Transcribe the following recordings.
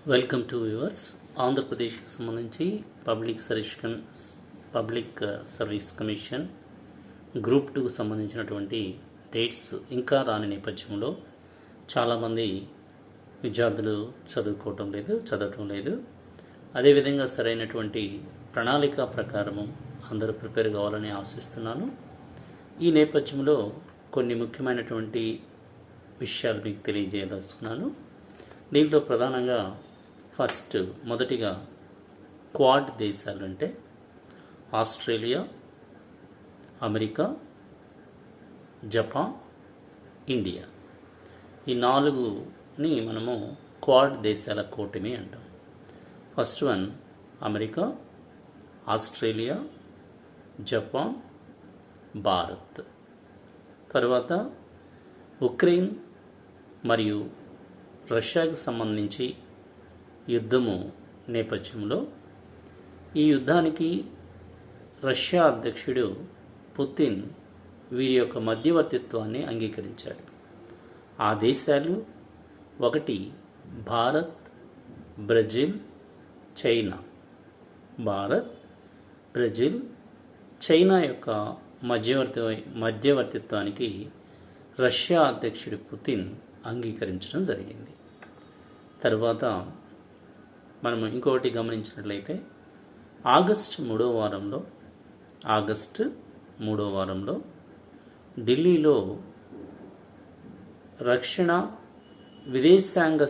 Welcome to viewers. ఆంధ్రప్రదేశ్కి సంబంధించి public service commission group 2కు సంబంధించినటువంటి డేట్స్ ఇంకా రాని నేపథ్యంలో చాలామంది విద్యార్థులు చదవటం లేదు. అదేవిధంగా సరైనటువంటి ప్రణాళిక ప్రకారము అందరూ ప్రిపేర్ కావాలని ఆశిస్తున్నాను. ఈ నేపథ్యంలో కొన్ని ముఖ్యమైనటువంటి విషయాలు మీకు తెలియజేయదలుచుకున్నాను. దీంట్లో ప్రధానంగా మొదటిగా క్వాడ్ దేశాలు అంటే ఆస్ట్రేలియా, అమెరికా, జపాన్, ఇండియా, ఈ 4ని మనము క్వాడ్ దేశాల కూటమి అంటాం. First one America, Australia, Japan, Bharat. తర్వాత ఉక్రెయిన్ మరియు రష్యాకి సంబంధించి యుద్ధము నేపథ్యంలో ఈ యుద్ధానికి రష్యా అధ్యక్షుడు పుతిన్ వీరి యొక్క మధ్యవర్తిత్వాన్ని అంగీకరించాడు. ఆ దేశాలు ఒకటి Bharat, Brazil, China. Bharat, Brazil, China యొక్క మధ్యవర్తిత్వానికి రష్యా అధ్యక్షుడు పుతిన్ అంగీకరించడం జరిగింది. తర్వాత మనం ఇంకొకటి గమనించినట్లయితే ఆగస్టు మూడో వారంలో ఢిల్లీలో రక్షణ విదేశాంగ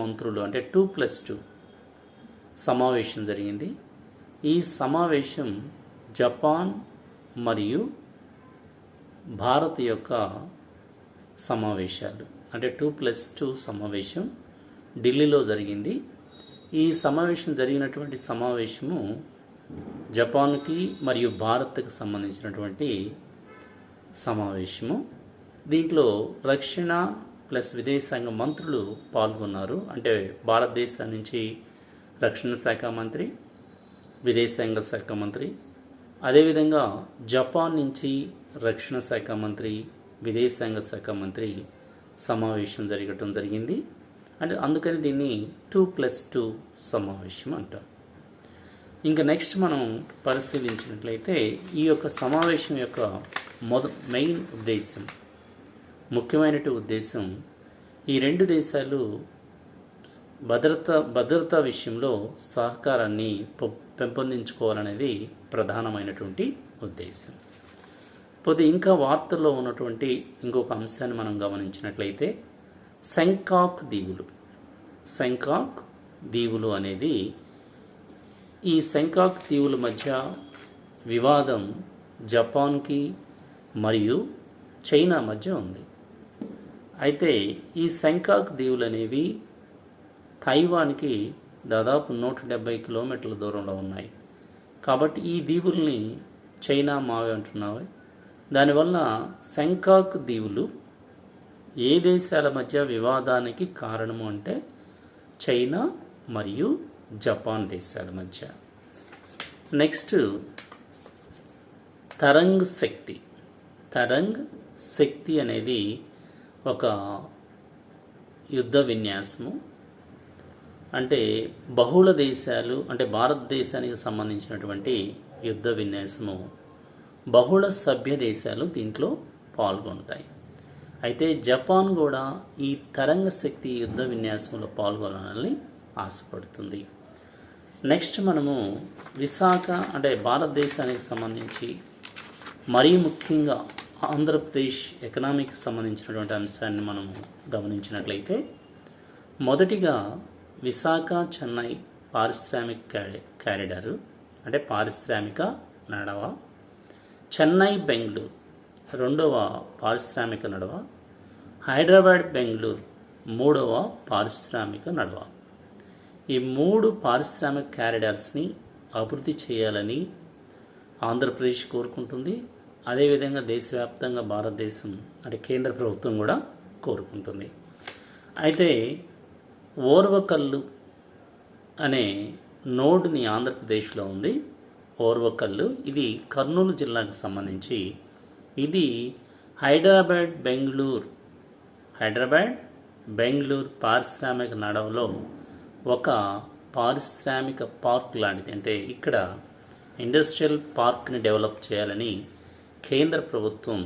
మంత్రులు అంటే 2+2 సమావేశం జరిగింది. ఈ సమావేశం జపాన్ మరియు భారత్ యొక్క సమావేశాలు అంటే 2+2 సమావేశం ఢిల్లీలో జరిగింది. ఈ జరిగినటువంటి సమావేశము జపాన్కి మరియు భారత్కి సంబంధించినటువంటి సమావేశము. దీంట్లో రక్షణ ప్లస్ విదేశాంగ మంత్రులు పాల్గొన్నారు. అంటే భారతదేశం నుంచి రక్షణ శాఖ మంత్రి, విదేశాంగ శాఖ మంత్రి, అదేవిధంగా జపాన్ నుంచి రక్షణ శాఖ మంత్రి, విదేశాంగ శాఖ మంత్రి సమావేశం జరగటం జరిగింది. అంటే అందుకని దీన్ని 2+2 సమావేశం అంటాం. ఇంకా నెక్స్ట్ మనం పరిశీలించినట్లయితే ఈ యొక్క సమావేశం యొక్క మెయిన్ ఉద్దేశం, ముఖ్యమైనటువంటి ఉద్దేశం ఈ రెండు దేశాలు భద్రతా విషయంలో సహకారాన్ని పెంపొందించుకోవాలనేది ప్రధానమైనటువంటి ఉద్దేశం. పోతే ఇంకా వార్తల్లో ఉన్నటువంటి ఇంకొక అంశాన్ని మనం గమనించినట్లయితే సెంకాక్ దీవులు అనేది ఈ సెంకాక్ దీవుల మధ్య వివాదం జపాన్కి మరియు చైనా మధ్య ఉంది. అయితే ఈ సెంకాక్ దీవులు అనేవి తైవాన్కి దాదాపు 170 కిలోమీటర్ల దూరంలో ఉన్నాయి. కాబట్టి ఈ దీవుల్ని చైనా మావే అంటున్నాయి. దానివల్ల సెంకాక్ దీవులు ఏ దేశాల మధ్య వివాదానికి కారణము అంటే చైనా మరియు జపాన్ దేశాల మధ్య. నెక్స్ట్ తరంగ్ శక్తి అనేది ఒక యుద్ధ విన్యాసము. అంటే బహుళ దేశాలు అంటే భారతదేశానికి సంబంధించినటువంటి యుద్ధ విన్యాసము. బహుళ సభ్య దేశాలు దీంట్లో పాల్గొంటాయి. అయితే జపాన్ కూడా ఈ తరంగ శక్తి యుద్ధ విన్యాసంలో పాల్గొనాలని ఆశపడుతుంది. నెక్స్ట్ మనము విశాఖ అంటే భారతదేశానికి సంబంధించి మరీ ముఖ్యంగా ఆంధ్రప్రదేశ్ ఎకనామీకి సంబంధించినటువంటి అంశాన్ని మనము గమనించినట్లయితే మొదటిగా విశాఖ చెన్నై పారిశ్రామిక కారిడారు అంటే పారిశ్రామిక నడవ, చెన్నై బెంగళూరు రెండవ పారిశ్రామిక నడవ, హైదరాబాద్ బెంగళూరు మూడవ పారిశ్రామిక నడవ. ఈ 3 పారిశ్రామిక కారిడార్స్ని అభివృద్ధి చేయాలని ఆంధ్రప్రదేశ్ కోరుకుంటుంది. అదేవిధంగా దేశవ్యాప్తంగా భారతదేశం అంటే కేంద్ర ప్రభుత్వం కూడా కోరుకుంటుంది. అయితే ఓర్వకల్లు అనే నోడ్ని ఆంధ్రప్రదేశ్లో ఉంది. ఓర్వకల్లు ఇది కర్నూలు జిల్లాకు సంబంధించి ఇది హైదరాబాద్ బెంగళూరు పారిశ్రామిక నగరంలో ఒక పారిశ్రామిక పార్క్ లాంటిది, అంటే ఇక్కడ ఇండస్ట్రియల్ పార్క్ని డెవలప్ చేయాలని కేంద్ర ప్రభుత్వం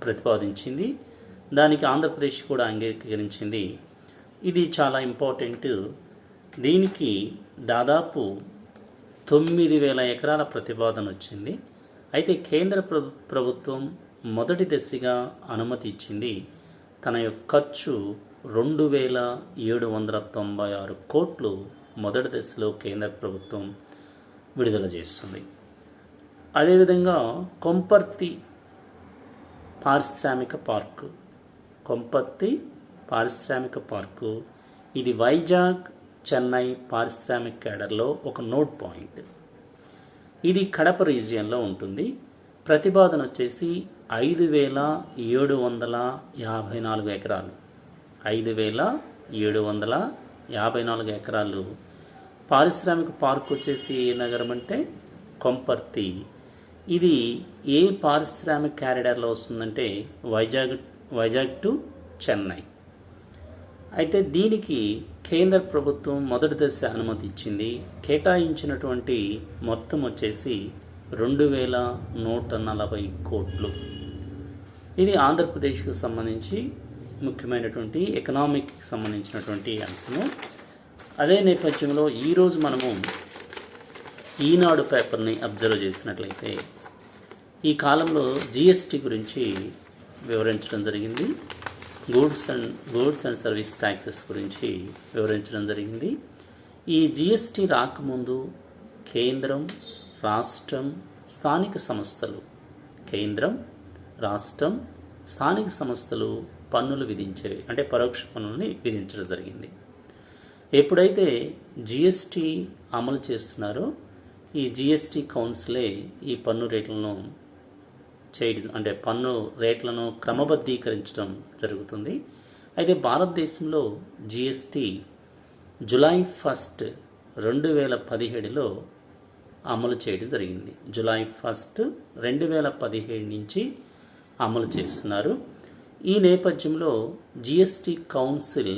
ప్రతిపాదించింది. దానికి ఆంధ్రప్రదేశ్ కూడా అంగీకరించింది. ఇది చాలా ఇంపార్టెంట్. దీనికి దాదాపు 9,000 ఎకరాల ప్రతిపాదన వచ్చింది. అయితే కేంద్ర ప్రభుత్వం మొదటి దశగా అనుమతి ఇచ్చింది. తన యొక్క ఖర్చు 2,796 కోట్లు మొదటి దశలో కేంద్ర ప్రభుత్వం విడుదల చేస్తుంది. అదేవిధంగా కొంపర్తి పారిశ్రామిక పార్కు ఇది వైజాగ్ చెన్నై పారిశ్రామిక క్యాడర్లో ఒక నోడ్ పాయింట్. ఇది కడప రీజియన్లో ఉంటుంది. ప్రతిపాదన వచ్చేసి 5,754 ఎకరాలు. 5,754 ఎకరాలు. పారిశ్రామిక పార్క్ వచ్చేసి ఏ నగరం అంటే కొంపర్తి. ఇది ఏ పారిశ్రామిక క్యారిడార్లో వస్తుందంటే వైజాగ్ టు చెన్నై. అయితే దీనికి కేంద్ర ప్రభుత్వం మొదటి దశ అనుమతి ఇచ్చింది. కేటాయించినటువంటి మొత్తం వచ్చేసి 2,140 కోట్లు. ఇది ఆంధ్రప్రదేశ్కు సంబంధించి ముఖ్యమైనటువంటి ఎకనామిక్కి సంబంధించినటువంటి అంశము. అదే నేపథ్యంలో ఈరోజు మనము ఈనాడు పేపర్ని అబ్జర్వ్ చేసినట్లయితే ఈ కాలంలో జిఎస్టీ గురించి వివరించడం జరిగింది. గూడ్స్ అండ్ సర్వీస్ ట్యాక్సెస్ గురించి వివరించడం జరిగింది. ఈ జిఎస్టీ రాకముందు కేంద్రం, రాష్ట్రం, స్థానిక సంస్థలు పన్నులు విధించేవి, అంటే పరోక్ష పన్నుల్ని విధించడం జరిగింది. ఎప్పుడైతే జిఎస్టీ అమలు చేస్తున్నారో ఈ జిఎస్టీ కౌన్సిలే ఈ పన్ను రేట్లను అంటే పన్ను రేట్లను క్రమబద్ధీకరించడం జరుగుతుంది. అయితే భారతదేశంలో జిఎస్టీ జూలై 1, 2017లో అమలు చేయడం జరిగింది. జూలై 1, 2017 నుంచి అమలు చేస్తున్నారు. ఈ నేపథ్యంలో జిఎస్టీ కౌన్సిల్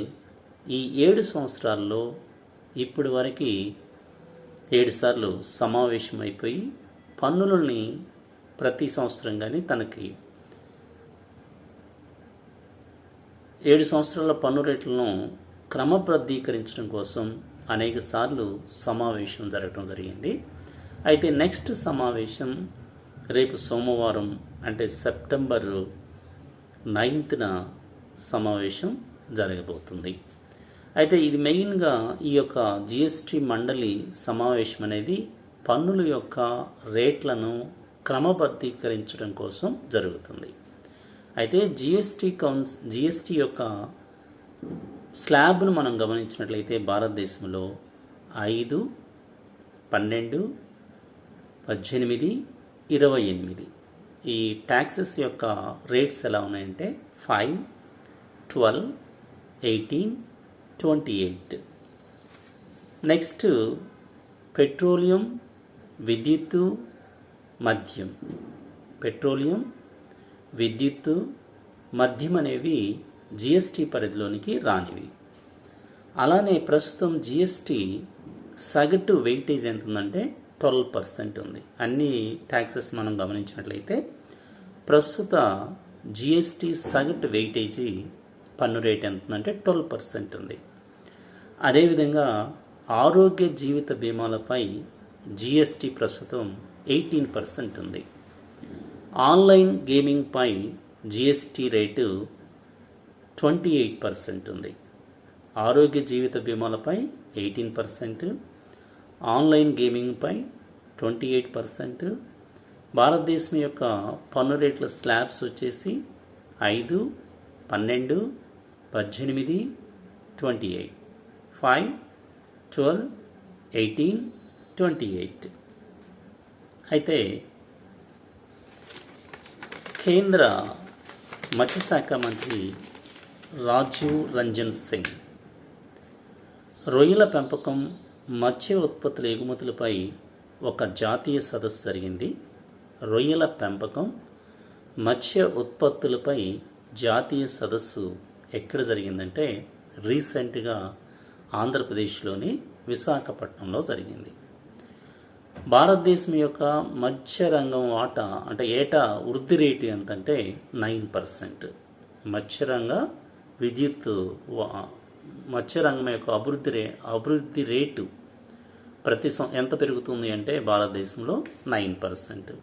ఈ 7 సంవత్సరాల్లో ఇప్పటి వరకు 7 సార్లు సమావేశమైపోయి పన్నులని ప్రతి సంవత్సరం కానీ తనకి 7 సంవత్సరాల పన్ను రేట్లను క్రమబద్ధీకరించడం కోసం అనేక సార్లు సమావేశం జరగడం జరిగింది. అయితే నెక్స్ట్ సమావేశం రేపు సోమవారం అంటే సెప్టెంబర్ 9న సమావేశం జరగబోతుంది. అయితే ఇది మెయిన్గా ఈ యొక్క జిఎస్టీ మండలి సమావేశం అనేది పన్నుల యొక్క రేట్లను క్రమబద్ధీకరించడం కోసం జరుగుతుంది. అయితే జిఎస్టీ యొక్క స్లాబ్ను మనం గమనించినట్లయితే భారతదేశంలో 5, 12, 18, 28 ఈ ట్యాక్సెస్ యొక్క రేట్స్ ఎలా ఉన్నాయంటే 5, 12, 18, 28. నెక్స్ట్ పెట్రోలియం, విద్యుత్తు, మద్యం అనేవి జిఎస్టీ పరిధిలోనికి రానివి. అలానే ప్రస్తుతం జిఎస్టీ సగటు వెయిటేజ్ ఎంత ఉందంటే 12% ఉంది. అన్ని ట్యాక్సెస్ మనం గమనించినట్లయితే ప్రస్తుత జిఎస్టీ సగటు వెయిటేజీ పన్ను రేట్ ఎంత ఉందంటే 12% ఉంది. అదేవిధంగా ఆరోగ్య జీవిత బీమాలపై జిఎస్టీ ప్రస్తుతం 18% ఉంది. ఆన్లైన్ గేమింగ్ పై జిఎస్టీ రేటు 28% ఉంది. ఆరోగ్య జీవిత బీమాలపై 18%, ఆన్లైన్ గేమింగ్ పై 28%. భారతదేశం యొక్క పన్ను రేట్ల స్లాబ్స్ వచ్చేసి 5, 12, 18, 28, 5, 12, 18, 28. అయితే కేంద్ర మత్స్యశాఖ మంత్రి రాజీవ్ రంజన్ సింగ్ రొయ్యల పెంపకం, మత్స్య ఉత్పత్తుల ఎగుమతులపై ఒక జాతీయ సదస్సు జరిగింది. రొయ్యల పెంపకం, మత్స్య ఉత్పత్తులపై జాతీయ సదస్సు ఎక్కడ జరిగిందంటే రీసెంట్గా ఆంధ్రప్రదేశ్లోని విశాఖపట్నంలో జరిగింది. భారతదేశం యొక్క మత్స్య రంగం వాటా అంటే ఏటా వృద్ధి రేటు ఎంతంటే 9%. మత్స్యరంగం యొక్క అభివృద్ధి రేటు ప్రతి ఎంత పెరుగుతుంది అంటే భారతదేశంలో 9%.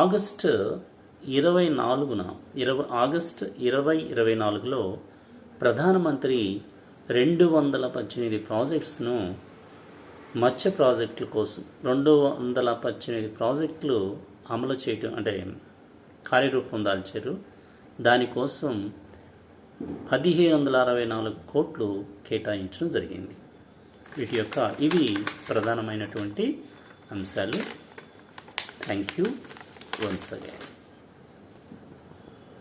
ఆగస్టు 2024లో ప్రధానమంత్రి 218 ప్రాజెక్ట్స్ను మత్స్య ప్రాజెక్టుల కోసం 218 ప్రాజెక్టులు అమలు చేయటం అంటే కార్యరూపం దాల్చారు. దానికోసం 1764 కోట్లు కేటాయించడం జరిగింది. ఇవి ప్రధానమైనటువంటి అంశాలు. Thank you once again.